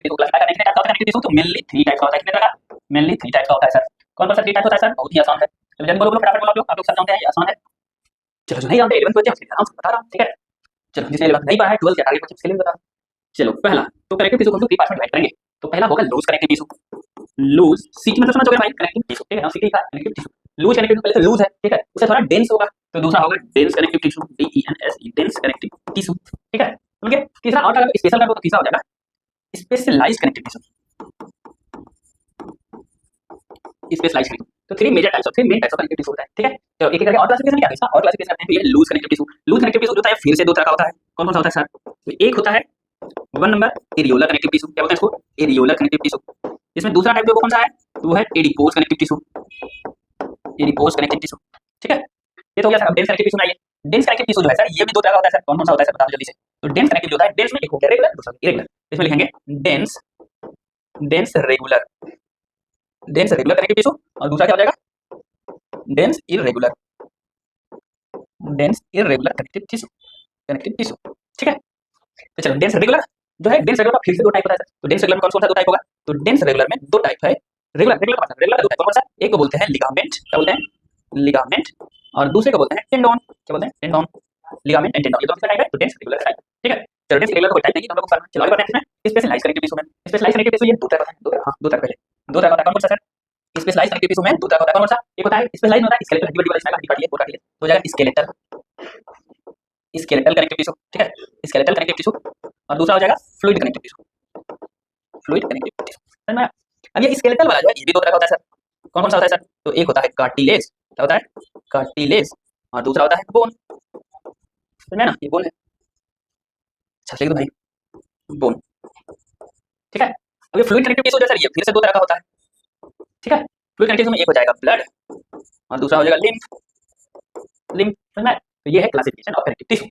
Tissue को classify करने के लिए क्या होता है कनेक्टिव टिश्यू, तो मेनली 3 टाइप्स का होता है। कितने तरह का? मेनली 3 टाइप्स का होता है सर। कौन कौन सा 3 टाइप होता है सर? बहुत ही आसान है, चलो जल्दी बोलो फटाफट बोलो आप लोग सब जानते हैं, ये आसान है। चलो जो नहीं जानते 11th बच्चे उसके आराम से बता रहा हूं, ठीक है। चलो जिसने 11th नहीं पढ़ा है 12th के टारगेट बच्चे उसके लिए बता रहा हूं। चलो पहला तो कनेक्टिव टिश्यू को हम 3 पार्ट में डिवाइड करेंगे। तो पहला होगा लूज कनेक्टिव टिश्यू। लूज सी की मतलब समझ गए भाई, कनेक्टिव टिश्यू, ठीक है ना, सी की connective tissue. Loose connective tissue पहले तो लूज है, ठीक है, उससे थोड़ा डेंस होगा, तो दूसरा होगा dense connective tissue, DENS, dense connective tissue, ठीक है। समझ गए? तीसरा और अगर स्पेशल कर दो तो तीसरा हो जाएगा specialised connective tissue, specialised connective. तो 3 major types of 3 main types of connective tissue होता है, ठीक है। तो एक एक करके और क्लासिफिकेशन क्या है इसका, और क्लासिफिकेशन करते हैं। ये loose connective tissue, loose connective tissue जो होता है फिर से दो तरह का होता है। कौन कौन सा होता है सर? तो एक होता है 1 नंबर एरियोलर कनेक्टिव टिश्यू, क्या बोलते हैं इसको? Areolar connective tissue. इसमें दूसरा टाइप जो कौन सा है, वो है adipose connective tissue, adipose connective tissue, ठीक है। ये तो हो गया सर। अब डेंस कनेक्टिव टिश्यू बनाइए। डेंस कनेक्टिव टिश्यू जो है सर ये भी दो तरह का होता है सर। कौन कौन सा होता है सर, बता दो जल्दी से। तो डेंस कनेक्टिव जो होता है, डेंस में एक हो गया रेगुलर, दूसरा इरेगुलर। इसमें लिखेंगे dense, dense regular, dense regular connective tissue, और दूसरा क्या हो जाएगा dense irregular, dense irregular connective tissue, connective tissue, ठीक है। तो चलो डेंस रेगुलर जो है, डेंस रेगुलर का फिर से दो टाइप होता है सर। तो डेंस रेगुलर में कौन सा दो टाइप होगा, तो डेंस रेगुलर में दो टाइप है। रेगुलर रेगुलर का मतलब रेगुलर का दो टाइप, कौन सा? एक को बोलते हैं लिगामेंट, क्या बोलते हैं? लिगामेंट, और दूसरे को बोलते हैं टेंडोन, क्या बोलते हैं? टेंडोन, लिगामेंट एंड टेंडोन, ये दोनों टाइप है। तो डेंस रेगुलर टाइप, ठीक है। चलो डेंस रेगुलर को टाइप नहीं हम लोग को। चलो आगे बढ़ते हैं इसमें स्पेशलाइज्ड कनेक्टिव टिश्यू में। स्पेशलाइज्ड कनेक्टिव टिश्यू ये दो तरह का है, दो तरह, हां दो तरह पहले दो तरह का होता है। कौन सा सर? स्पेशलाइज्ड कनेक्टिव टिश्यू में दो तरह का होता है। कौन सा? एक होता है स्पेशलाइज्ड होता है स्केलेटल हड्डी वाला, इसमें हड्डी काट लिया, वो काट लिया, तो हो जाएगा स्केलेटल, स्केलेटल कनेक्टिव टिश्यू, ठीक है, स्केलेटल कनेक्टिव टिश्यू। और दूसरा हो जाएगा fluid connective tissue, fluid connective tissue, समझ में आया? अब ये स्केलेटल वाला जो है ये भी दो तरह का होता है सर। कौन कौन सा होता है सर? तो एक होता है कार्टिलेज, क्या होता है? कार्टिलेज, और दूसरा होता है बोन, समझ में ना, ये बोन है। अच्छा लिख दो भाई, बोन, ठीक है। अब ये फ्लूइड कनेक्टिव टिश्यू जो है सर ये फिर से दो तरह का होता है, ठीक है। फ्लूइड कनेक्टिव टिश्यू में एक हो जाएगा ब्लड, और दूसरा हो जाएगा लिम्फ, लिम्फ, समझ में आया? तो ये है क्लासिफिकेशन ऑफ कनेक्टिव टिश्यू।